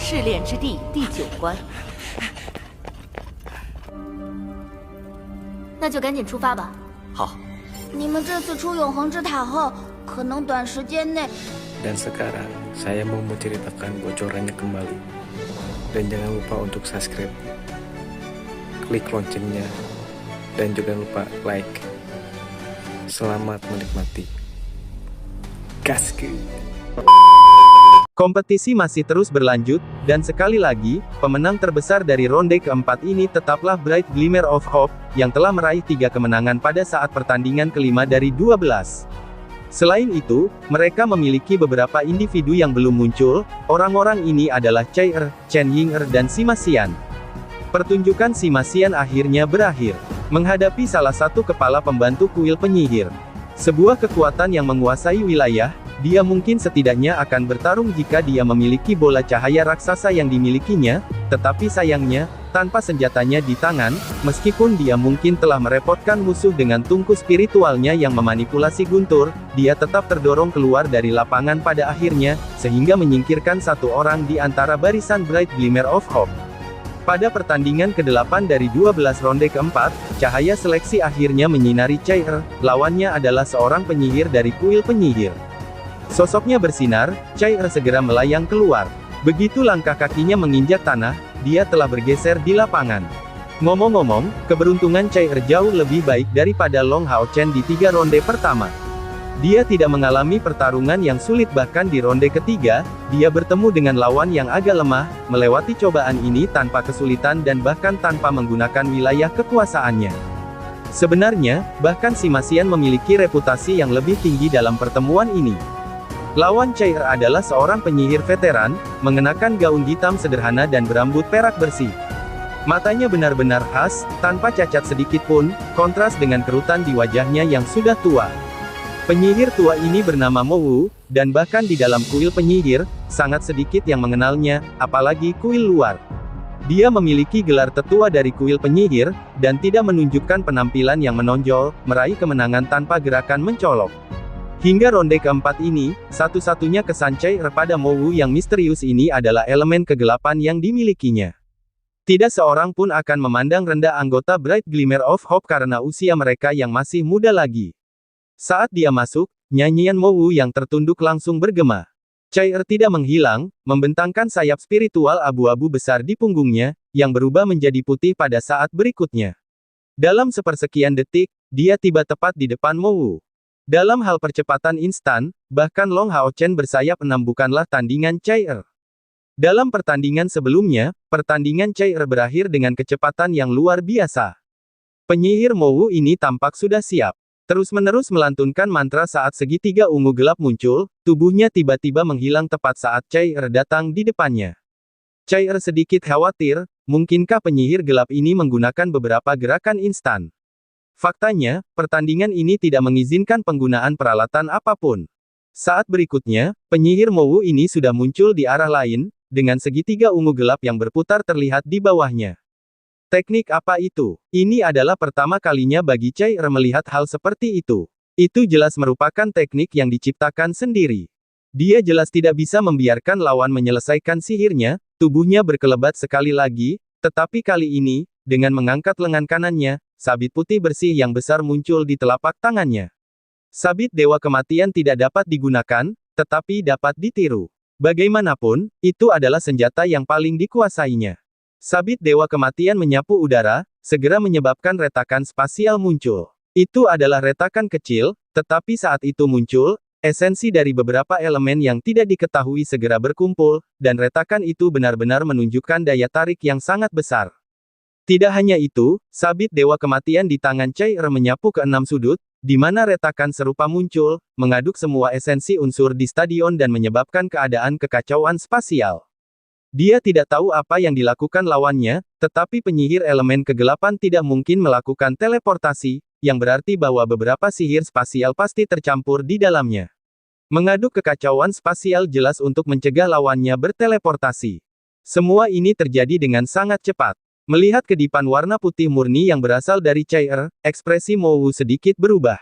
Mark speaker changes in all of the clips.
Speaker 1: 试炼之地第9关。
Speaker 2: 那就赶紧出发吧。
Speaker 3: 好。
Speaker 4: 你们这次出永恒之塔后，可能短时间内。
Speaker 5: Dan sekarang saya mau menceritakan bocorannya kembali. Dan jangan lupa untuk subscribe, klik loncengnya, dan juga lupa like. Selamat menikmati. Gaskeun.
Speaker 6: Kompetisi masih terus berlanjut, dan sekali lagi, pemenang terbesar dari ronde keempat ini tetaplah Bright Glimmer of Hope, yang telah meraih 3 kemenangan pada saat pertandingan kelima dari 12. Selain itu, mereka memiliki beberapa individu yang belum muncul. Orang-orang ini adalah Chai-er, Chen Ying-er dan Sima Xian. Pertunjukan Sima Xian akhirnya berakhir. Menghadapi salah satu kepala pembantu kuil penyihir. Sebuah kekuatan yang menguasai wilayah, dia mungkin setidaknya akan bertarung jika dia memiliki bola cahaya raksasa yang dimilikinya, tetapi sayangnya, tanpa senjatanya di tangan, meskipun dia mungkin telah merepotkan musuh dengan tungku spiritualnya yang memanipulasi guntur, dia tetap terdorong keluar dari lapangan pada akhirnya, sehingga menyingkirkan satu orang di antara barisan Bright Glimmer of Hope. Pada pertandingan ke-8 dari 12 ronde keempat, cahaya seleksi akhirnya menyinari Chai-er, lawannya adalah seorang penyihir dari kuil penyihir. Sosoknya bersinar, Chai-er segera melayang keluar. Begitu langkah kakinya menginjak tanah, dia telah bergeser di lapangan. Ngomong-ngomong, keberuntungan Chai-er jauh lebih baik daripada Long Hao Chen di 3 ronde pertama. Dia tidak mengalami pertarungan yang sulit, bahkan di ronde ketiga, dia bertemu dengan lawan yang agak lemah, melewati cobaan ini tanpa kesulitan dan bahkan tanpa menggunakan wilayah kekuasaannya. Sebenarnya, bahkan Sima Xian memiliki reputasi yang lebih tinggi dalam pertemuan ini. Lawan Chai-er adalah seorang penyihir veteran, mengenakan gaun hitam sederhana dan berambut perak bersih. Matanya benar-benar khas, tanpa cacat sedikit pun, kontras dengan kerutan di wajahnya yang sudah tua. Penyihir tua ini bernama Mo Wu, dan bahkan di dalam kuil penyihir, sangat sedikit yang mengenalnya, apalagi kuil luar. Dia memiliki gelar tetua dari kuil penyihir, dan tidak menunjukkan penampilan yang menonjol, meraih kemenangan tanpa gerakan mencolok. Hingga ronde keempat ini, satu-satunya kesan Chai-er pada Mo Wu yang misterius ini adalah elemen kegelapan yang dimilikinya. Tidak seorang pun akan memandang rendah anggota Bright Glimmer of Hope karena usia mereka yang masih muda lagi. Saat dia masuk, nyanyian Mo Wu yang tertunduk langsung bergema. Chai-er tidak menghilang, membentangkan sayap spiritual abu-abu besar di punggungnya, yang berubah menjadi putih pada saat berikutnya. Dalam sepersekian detik, dia tiba tepat di depan Mo Wu. Dalam hal percepatan instan, bahkan Long Hao Chen bersayap 6 bukanlah tandingan Chai-er. Dalam pertandingan sebelumnya, pertandingan Chai-er berakhir dengan kecepatan yang luar biasa. Penyihir Mo Wu ini tampak sudah siap. Terus-menerus melantunkan mantra saat segitiga ungu gelap muncul, tubuhnya tiba-tiba menghilang tepat saat Chai-er datang di depannya. Chai-er sedikit khawatir, mungkinkah penyihir gelap ini menggunakan beberapa gerakan instan? Faktanya, pertandingan ini tidak mengizinkan penggunaan peralatan apapun. Saat berikutnya, penyihir Mo Wu ini sudah muncul di arah lain, dengan segitiga ungu gelap yang berputar terlihat di bawahnya. Teknik apa itu? Ini adalah pertama kalinya bagi Chai-er melihat hal seperti itu. Itu jelas merupakan teknik yang diciptakan sendiri. Dia jelas tidak bisa membiarkan lawan menyelesaikan sihirnya, tubuhnya berkelebat sekali lagi, tetapi kali ini, dengan mengangkat lengan kanannya, sabit putih bersih yang besar muncul di telapak tangannya. Sabit Dewa Kematian tidak dapat digunakan, tetapi dapat ditiru. Bagaimanapun, itu adalah senjata yang paling dikuasainya. Sabit Dewa Kematian menyapu udara, segera menyebabkan retakan spasial muncul. Itu adalah retakan kecil, tetapi saat itu muncul, esensi dari beberapa elemen yang tidak diketahui segera berkumpul, dan retakan itu benar-benar menunjukkan daya tarik yang sangat besar. Tidak hanya itu, sabit Dewa Kematian di tangan Chai-er menyapu ke 6 sudut, di mana retakan serupa muncul, mengaduk semua esensi unsur di stadion dan menyebabkan keadaan kekacauan spasial. Dia tidak tahu apa yang dilakukan lawannya, tetapi penyihir elemen kegelapan tidak mungkin melakukan teleportasi, yang berarti bahwa beberapa sihir spasial pasti tercampur di dalamnya. Mengaduk kekacauan spasial jelas untuk mencegah lawannya berteleportasi. Semua ini terjadi dengan sangat cepat. Melihat kedipan warna putih murni yang berasal dari Chai-er, ekspresi Mo Wu sedikit berubah.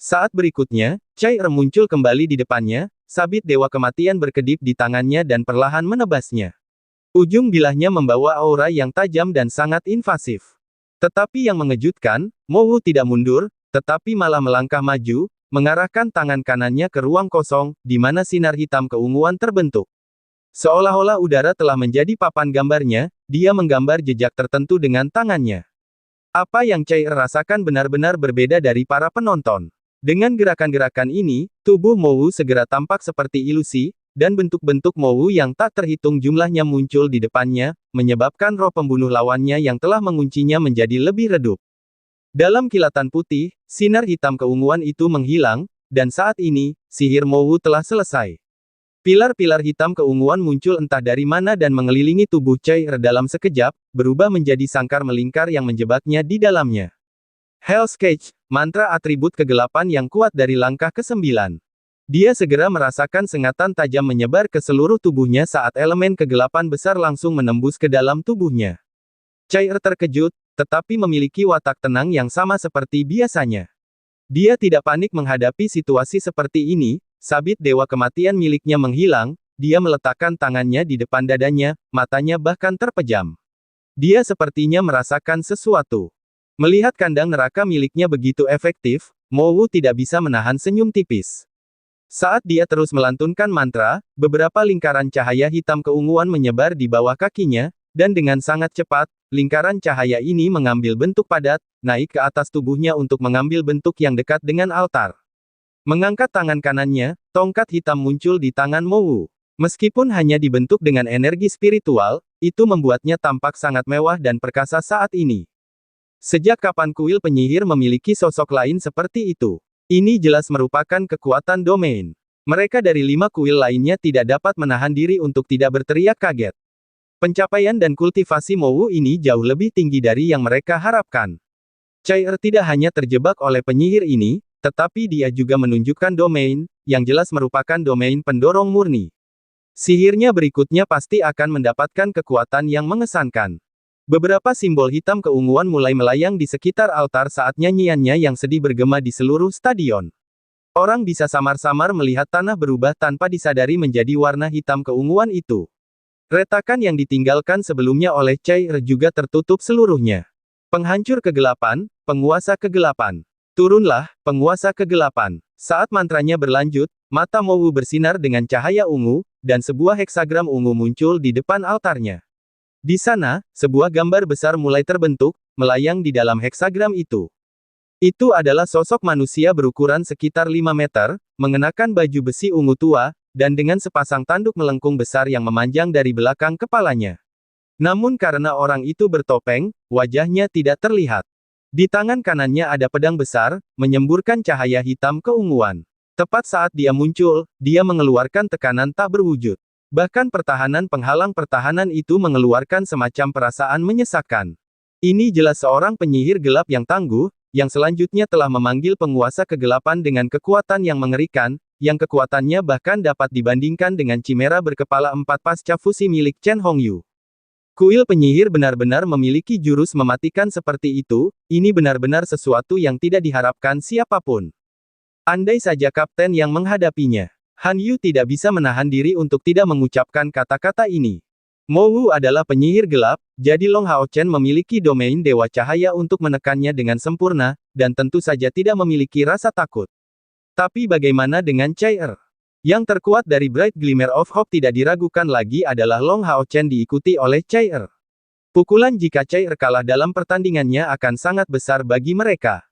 Speaker 6: Saat berikutnya, Chai-er muncul kembali di depannya, sabit Dewa Kematian berkedip di tangannya dan perlahan menebasnya. Ujung bilahnya membawa aura yang tajam dan sangat invasif. Tetapi yang mengejutkan, Mo Wu tidak mundur, tetapi malah melangkah maju, mengarahkan tangan kanannya ke ruang kosong, di mana sinar hitam keunguan terbentuk. Seolah-olah udara telah menjadi papan gambarnya, dia menggambar jejak tertentu dengan tangannya. Apa yang Chai rasakan benar-benar berbeda dari para penonton. Dengan gerakan-gerakan ini, tubuh Mo Wu segera tampak seperti ilusi, dan bentuk-bentuk Mo Wu yang tak terhitung jumlahnya muncul di depannya, menyebabkan roh pembunuh lawannya yang telah menguncinya menjadi lebih redup. Dalam kilatan putih, sinar hitam keunguan itu menghilang, dan saat ini, sihir Mo Wu telah selesai. Pilar-pilar hitam keunguan muncul entah dari mana dan mengelilingi tubuh Chai dalam sekejap, berubah menjadi sangkar melingkar yang menjebaknya di dalamnya. Hell's Cage, mantra atribut kegelapan yang kuat dari langkah ke-9. Dia segera merasakan sengatan tajam menyebar ke seluruh tubuhnya saat elemen kegelapan besar langsung menembus ke dalam tubuhnya. Chai terkejut, tetapi memiliki watak tenang yang sama seperti biasanya. Dia tidak panik menghadapi situasi seperti ini. Sabit dewa kematian miliknya menghilang, dia meletakkan tangannya di depan dadanya, matanya bahkan terpejam. Dia sepertinya merasakan sesuatu. Melihat kandang neraka miliknya begitu efektif, Mo Wu tidak bisa menahan senyum tipis. Saat dia terus melantunkan mantra, beberapa lingkaran cahaya hitam keunguan menyebar di bawah kakinya, dan dengan sangat cepat, lingkaran cahaya ini mengambil bentuk padat, naik ke atas tubuhnya untuk mengambil bentuk yang dekat dengan altar. Mengangkat tangan kanannya, tongkat hitam muncul di tangan Mo Wu. Meskipun hanya dibentuk dengan energi spiritual, itu membuatnya tampak sangat mewah dan perkasa saat ini. Sejak kapan kuil penyihir memiliki sosok lain seperti itu? Ini jelas merupakan kekuatan domain. Mereka dari 5 kuil lainnya tidak dapat menahan diri untuk tidak berteriak kaget. Pencapaian dan kultivasi Mo Wu ini jauh lebih tinggi dari yang mereka harapkan. Chai tidak hanya terjebak oleh penyihir ini, tetapi dia juga menunjukkan domain, yang jelas merupakan domain pendorong murni. Sihirnya berikutnya pasti akan mendapatkan kekuatan yang mengesankan. Beberapa simbol hitam keunguan mulai melayang di sekitar altar saat nyanyiannya yang sedih bergema di seluruh stadion. Orang bisa samar-samar melihat tanah berubah tanpa disadari menjadi warna hitam keunguan itu. Retakan yang ditinggalkan sebelumnya oleh Chai juga tertutup seluruhnya. Penghancur kegelapan, penguasa kegelapan. Turunlah, penguasa kegelapan. Saat mantranya berlanjut, mata Mo Wu bersinar dengan cahaya ungu, dan sebuah heksagram ungu muncul di depan altarnya. Di sana, sebuah gambar besar mulai terbentuk, melayang di dalam heksagram itu. Itu adalah sosok manusia berukuran sekitar 5 meter, mengenakan baju besi ungu tua, dan dengan sepasang tanduk melengkung besar yang memanjang dari belakang kepalanya. Namun karena orang itu bertopeng, wajahnya tidak terlihat. Di tangan kanannya ada pedang besar, menyemburkan cahaya hitam keunguan. Tepat saat dia muncul, dia mengeluarkan tekanan tak berwujud. Bahkan pertahanan penghalang pertahanan itu mengeluarkan semacam perasaan menyesakkan. Ini jelas seorang penyihir gelap yang tangguh, yang selanjutnya telah memanggil penguasa kegelapan dengan kekuatan yang mengerikan, yang kekuatannya bahkan dapat dibandingkan dengan Chimera berkepala 4 pasca fusi milik Chen Hongyu. Kuil penyihir benar-benar memiliki jurus mematikan seperti itu, ini benar-benar sesuatu yang tidak diharapkan siapapun. Andai saja kapten yang menghadapinya. Han Yu tidak bisa menahan diri untuk tidak mengucapkan kata-kata ini. Mo Wu adalah penyihir gelap, jadi Long Hao Chen memiliki domain dewa cahaya untuk menekannya dengan sempurna, dan tentu saja tidak memiliki rasa takut. Tapi bagaimana dengan Chai? Yang terkuat dari Bright Glimmer of Hope tidak diragukan lagi adalah Long Hao Chen diikuti oleh Chai. Pukulan jika Chai kalah dalam pertandingannya akan sangat besar bagi mereka.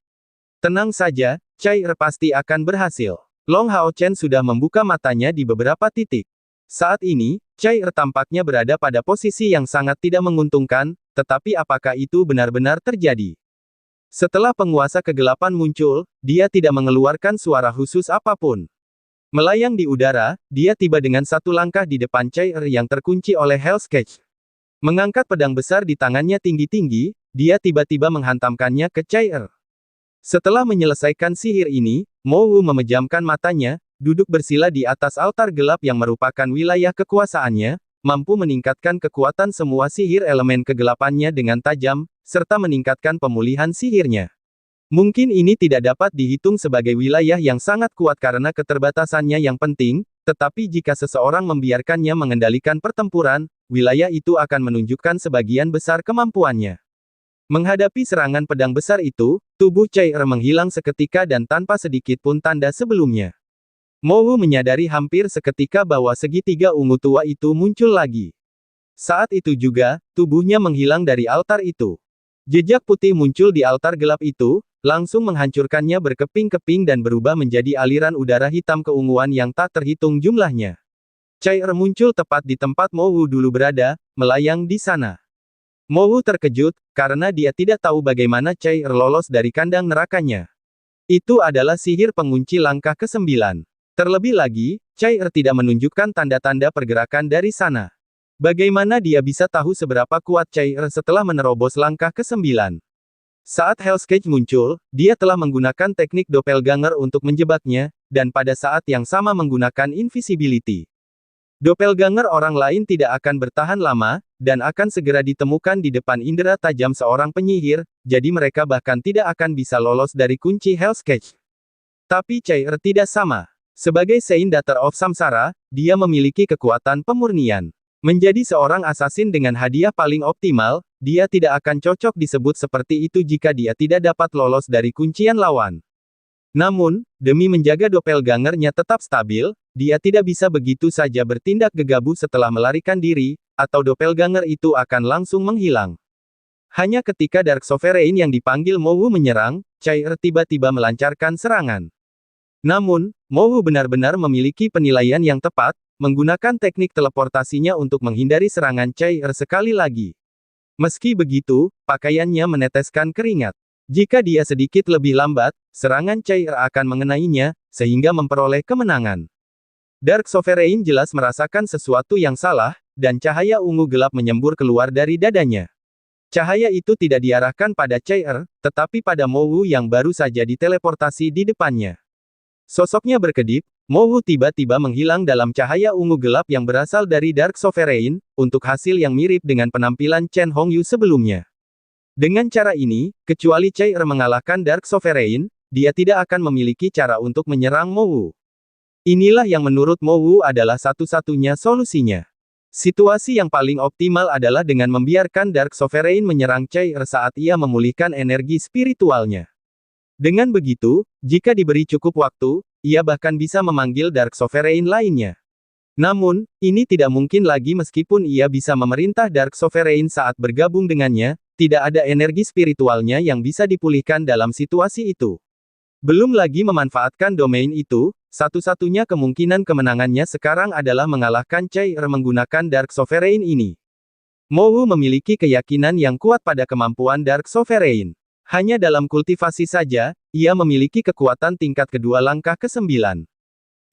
Speaker 6: Tenang saja, Chai pasti akan berhasil. Long Hao Chen sudah membuka matanya di beberapa titik. Saat ini, Chai tampaknya berada pada posisi yang sangat tidak menguntungkan, tetapi apakah itu benar-benar terjadi? Setelah penguasa kegelapan muncul, dia tidak mengeluarkan suara khusus apapun. Melayang di udara, dia tiba dengan satu langkah di depan Chai yang terkunci oleh Hell's Cage. Mengangkat pedang besar di tangannya tinggi-tinggi, dia tiba-tiba menghantamkannya ke Chai. Setelah menyelesaikan sihir ini, Mo Wu memejamkan matanya, duduk bersila di atas altar gelap yang merupakan wilayah kekuasaannya, mampu meningkatkan kekuatan semua sihir elemen kegelapannya dengan tajam, serta meningkatkan pemulihan sihirnya. Mungkin ini tidak dapat dihitung sebagai wilayah yang sangat kuat karena keterbatasannya yang penting, tetapi jika seseorang membiarkannya mengendalikan pertempuran, wilayah itu akan menunjukkan sebagian besar kemampuannya. Menghadapi serangan pedang besar itu, tubuh Chai-Er menghilang seketika dan tanpa sedikit pun tanda sebelumnya. Mo Wu menyadari hampir seketika bahwa segitiga ungu tua itu muncul lagi. Saat itu juga, tubuhnya menghilang dari altar itu. Jejak putih muncul di altar gelap itu, langsung menghancurkannya berkeping-keping dan berubah menjadi aliran udara hitam keunguan yang tak terhitung jumlahnya. Chai-Er muncul tepat di tempat Mo Wu dulu berada, melayang di sana. Mo Wu terkejut, karena dia tidak tahu bagaimana Chai-Er lolos dari kandang nerakanya. Itu adalah sihir pengunci langkah ke-9. Terlebih lagi, Chai-Er tidak menunjukkan tanda-tanda pergerakan dari sana. Bagaimana dia bisa tahu seberapa kuat Chai-Er setelah menerobos langkah ke-9? Saat Hell's Cage muncul, dia telah menggunakan teknik doppelganger untuk menjebaknya, dan pada saat yang sama menggunakan invisibility. Doppelganger orang lain tidak akan bertahan lama, dan akan segera ditemukan di depan indera tajam seorang penyihir, jadi mereka bahkan tidak akan bisa lolos dari kunci Hell's Cage. Tapi Chai-Er tidak sama. Sebagai Sein Daughter of Samsara, dia memiliki kekuatan pemurnian. Menjadi seorang asasin dengan hadiah paling optimal, dia tidak akan cocok disebut seperti itu jika dia tidak dapat lolos dari kuncian lawan. Namun, demi menjaga doppelgangernya tetap stabil, dia tidak bisa begitu saja bertindak gegabah setelah melarikan diri, atau doppelganger itu akan langsung menghilang. Hanya ketika Dark Sovereign yang dipanggil Mo Wu menyerang, Chai-Er tiba-tiba melancarkan serangan. Namun, Mo Wu benar-benar memiliki penilaian yang tepat, menggunakan teknik teleportasinya untuk menghindari serangan Chai-Er sekali lagi. Meski begitu, pakaiannya meneteskan keringat. Jika dia sedikit lebih lambat, serangan Chai-Er akan mengenainya, sehingga memperoleh kemenangan. Dark Sovereign jelas merasakan sesuatu yang salah, dan cahaya ungu gelap menyembur keluar dari dadanya. Cahaya itu tidak diarahkan pada Chai-Er, tetapi pada Mo Wu yang baru saja diteleportasi di depannya. Sosoknya berkedip, Mo Wu tiba-tiba menghilang dalam cahaya ungu gelap yang berasal dari Dark Sovereign, untuk hasil yang mirip dengan penampilan Chen Hongyu sebelumnya. Dengan cara ini, kecuali Chai-Er mengalahkan Dark Sovereign, dia tidak akan memiliki cara untuk menyerang Mo Wu. Inilah yang menurut Mo Wu adalah satu-satunya solusinya. Situasi yang paling optimal adalah dengan membiarkan Dark Sovereign menyerang Chai-Er saat ia memulihkan energi spiritualnya. Dengan begitu, jika diberi cukup waktu, ia bahkan bisa memanggil Dark Sovereign lainnya. Namun, ini tidak mungkin lagi meskipun ia bisa memerintah Dark Sovereign saat bergabung dengannya, tidak ada energi spiritualnya yang bisa dipulihkan dalam situasi itu. Belum lagi memanfaatkan domain itu, satu-satunya kemungkinan kemenangannya sekarang adalah mengalahkan Chai-Er menggunakan Dark Sovereign ini. Mo Wu memiliki keyakinan yang kuat pada kemampuan Dark Sovereign. Hanya dalam kultivasi saja, ia memiliki kekuatan tingkat kedua langkah ke-9.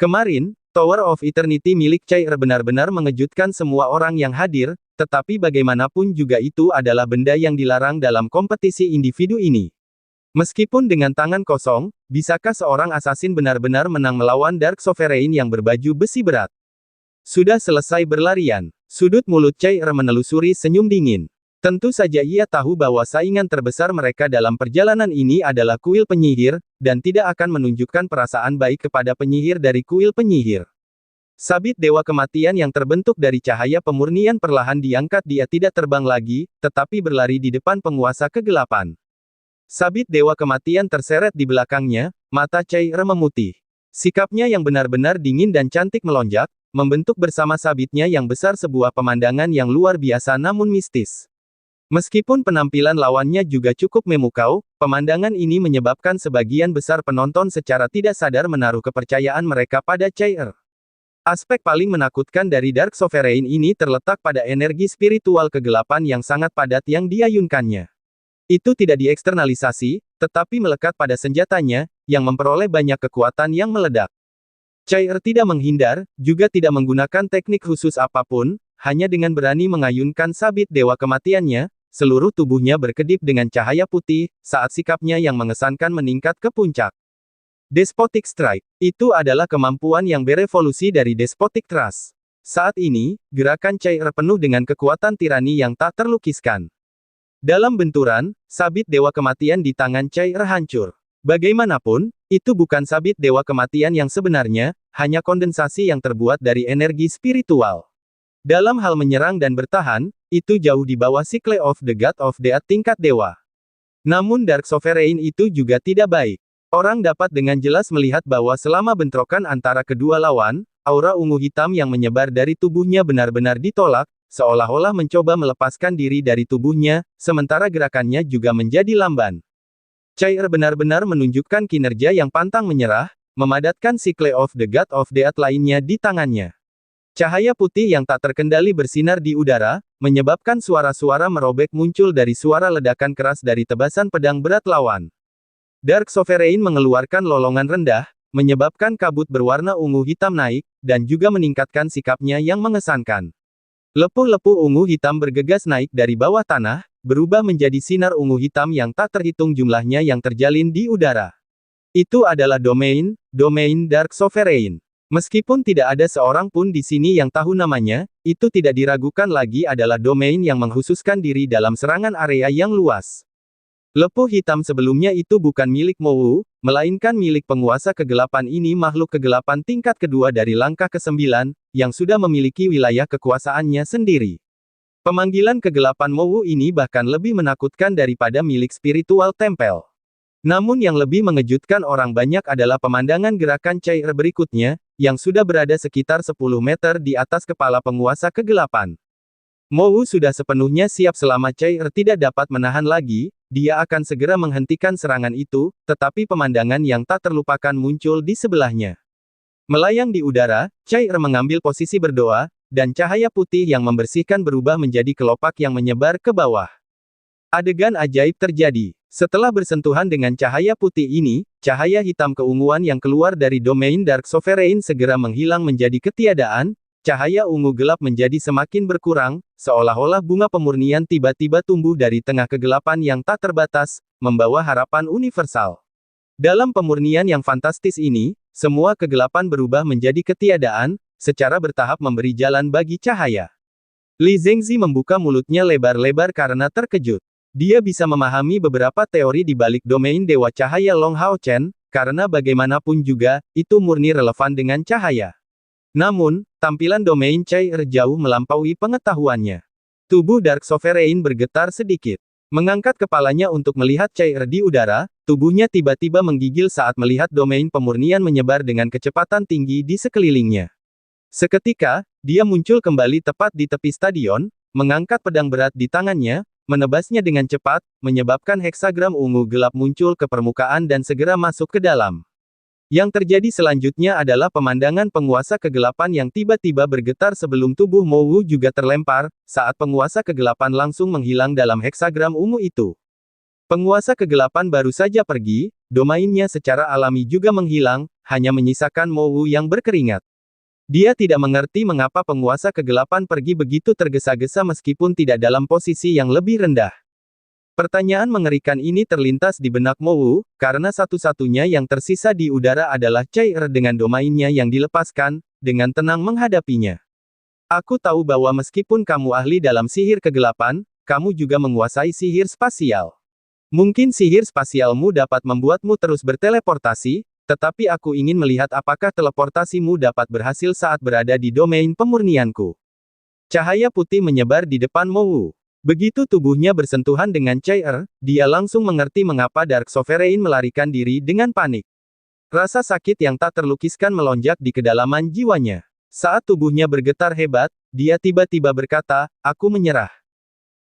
Speaker 6: Kemarin, Tower of Eternity milik Chai-Er benar-benar mengejutkan semua orang yang hadir, tetapi bagaimanapun juga itu adalah benda yang dilarang dalam kompetisi individu ini. Meskipun dengan tangan kosong, bisakah seorang asasin benar-benar menang melawan Dark Sovereign yang berbaju besi berat? Sudah selesai berlarian. Sudut mulut Chai-Er menelusuri senyum dingin. Tentu saja ia tahu bahwa saingan terbesar mereka dalam perjalanan ini adalah kuil penyihir, dan tidak akan menunjukkan perasaan baik kepada penyihir dari kuil penyihir. Sabit Dewa Kematian yang terbentuk dari cahaya pemurnian perlahan diangkat, dia tidak terbang lagi, tetapi berlari di depan penguasa kegelapan. Sabit Dewa Kematian terseret di belakangnya, mata Chai-Er memutih. Sikapnya yang benar-benar dingin dan cantik melonjak, membentuk bersama sabitnya yang besar sebuah pemandangan yang luar biasa namun mistis. Meskipun penampilan lawannya juga cukup memukau, pemandangan ini menyebabkan sebagian besar penonton secara tidak sadar menaruh kepercayaan mereka pada Chai-Er. Aspek paling menakutkan dari Dark Sovereign ini terletak pada energi spiritual kegelapan yang sangat padat yang diayunkannya. Itu tidak dieksternalisasi, tetapi melekat pada senjatanya, yang memperoleh banyak kekuatan yang meledak. Chai-Er tidak menghindar, juga tidak menggunakan teknik khusus apapun, hanya dengan berani mengayunkan sabit Dewa Kematiannya, seluruh tubuhnya berkedip dengan cahaya putih, saat sikapnya yang mengesankan meningkat ke puncak. Despotic Strike. Itu adalah kemampuan yang berevolusi dari Despotic Thrust. Saat ini, gerakan Chai-Er penuh dengan kekuatan tirani yang tak terlukiskan. Dalam benturan, sabit Dewa Kematian di tangan Chai-Er hancur. Bagaimanapun, itu bukan sabit Dewa Kematian yang sebenarnya, hanya kondensasi yang terbuat dari energi spiritual. Dalam hal menyerang dan bertahan, itu jauh di bawah Cycle of the God of Death tingkat dewa. Namun Dark Sovereign itu juga tidak baik. Orang dapat dengan jelas melihat bahwa selama bentrokan antara kedua lawan, aura ungu hitam yang menyebar dari tubuhnya benar-benar ditolak, seolah-olah mencoba melepaskan diri dari tubuhnya, sementara gerakannya juga menjadi lamban. Cair benar-benar menunjukkan kinerja yang pantang menyerah, memadatkan Cycle of the God of Death lainnya di tangannya. Cahaya putih yang tak terkendali bersinar di udara, menyebabkan suara-suara merobek muncul dari suara ledakan keras dari tebasan pedang berat lawan. Dark Sovereign mengeluarkan lolongan rendah, menyebabkan kabut berwarna ungu hitam naik, dan juga meningkatkan sikapnya yang mengesankan. Lepuh-lepuh ungu hitam bergegas naik dari bawah tanah, berubah menjadi sinar ungu hitam yang tak terhitung jumlahnya yang terjalin di udara. Itu adalah domain Dark Sovereign. Meskipun tidak ada seorang pun di sini yang tahu namanya, itu tidak diragukan lagi adalah domain yang menghususkan diri dalam serangan area yang luas. Lepuh hitam sebelumnya itu bukan milik Mowu, melainkan milik penguasa kegelapan ini, makhluk kegelapan tingkat kedua dari langkah ke-9, yang sudah memiliki wilayah kekuasaannya sendiri. Pemanggilan kegelapan Mowu ini bahkan lebih menakutkan daripada milik spiritual tempel. Namun yang lebih mengejutkan orang banyak adalah pemandangan gerakan cair berikutnya, yang sudah berada sekitar 10 meter di atas kepala penguasa kegelapan. Mowu sudah sepenuhnya siap selama cair tidak dapat menahan lagi, dia akan segera menghentikan serangan itu, tetapi pemandangan yang tak terlupakan muncul di sebelahnya. Melayang di udara, cair mengambil posisi berdoa, dan cahaya putih yang membersihkan berubah menjadi kelopak yang menyebar ke bawah. Adegan ajaib terjadi. Setelah bersentuhan dengan cahaya putih ini, cahaya hitam keunguan yang keluar dari domain Dark Sovereign segera menghilang menjadi ketiadaan, cahaya ungu gelap menjadi semakin berkurang, seolah-olah bunga pemurnian tiba-tiba tumbuh dari tengah kegelapan yang tak terbatas, membawa harapan universal. Dalam pemurnian yang fantastis ini, semua kegelapan berubah menjadi ketiadaan, secara bertahap memberi jalan bagi cahaya. Li Zengzi membuka mulutnya lebar-lebar karena terkejut. Dia bisa memahami beberapa teori di balik domain Dewa Cahaya Long Hao Chen, karena bagaimanapun juga, itu murni relevan dengan cahaya. Namun, tampilan domain cair jauh melampaui pengetahuannya. Tubuh Dark Sovereign bergetar sedikit. Mengangkat kepalanya untuk melihat cair di udara, tubuhnya tiba-tiba menggigil saat melihat domain pemurnian menyebar dengan kecepatan tinggi di sekelilingnya. Seketika, dia muncul kembali tepat di tepi stadion, mengangkat pedang berat di tangannya, menebasnya dengan cepat, menyebabkan heksagram ungu gelap muncul ke permukaan dan segera masuk ke dalam. Yang terjadi selanjutnya adalah pemandangan penguasa kegelapan yang tiba-tiba bergetar sebelum tubuh Mowu juga terlempar, saat penguasa kegelapan langsung menghilang dalam heksagram ungu itu. Penguasa kegelapan baru saja pergi, domainnya secara alami juga menghilang, hanya menyisakan Mowu yang berkeringat. Dia tidak mengerti mengapa penguasa kegelapan pergi begitu tergesa-gesa meskipun tidak dalam posisi yang lebih rendah. Pertanyaan mengerikan ini terlintas di benak Mowu, karena satu-satunya yang tersisa di udara adalah cair dengan domainnya yang dilepaskan, dengan tenang menghadapinya. Aku tahu bahwa meskipun kamu ahli dalam sihir kegelapan, kamu juga menguasai sihir spasial. Mungkin sihir spasialmu dapat membuatmu terus berteleportasi, tetapi aku ingin melihat apakah teleportasimu dapat berhasil saat berada di domain pemurnianku. Cahaya putih menyebar di depan Mowu. Begitu tubuhnya bersentuhan dengan cair, dia langsung mengerti mengapa Dark Sovereign melarikan diri dengan panik. Rasa sakit yang tak terlukiskan melonjak di kedalaman jiwanya. Saat tubuhnya bergetar hebat, dia tiba-tiba berkata, "Aku menyerah."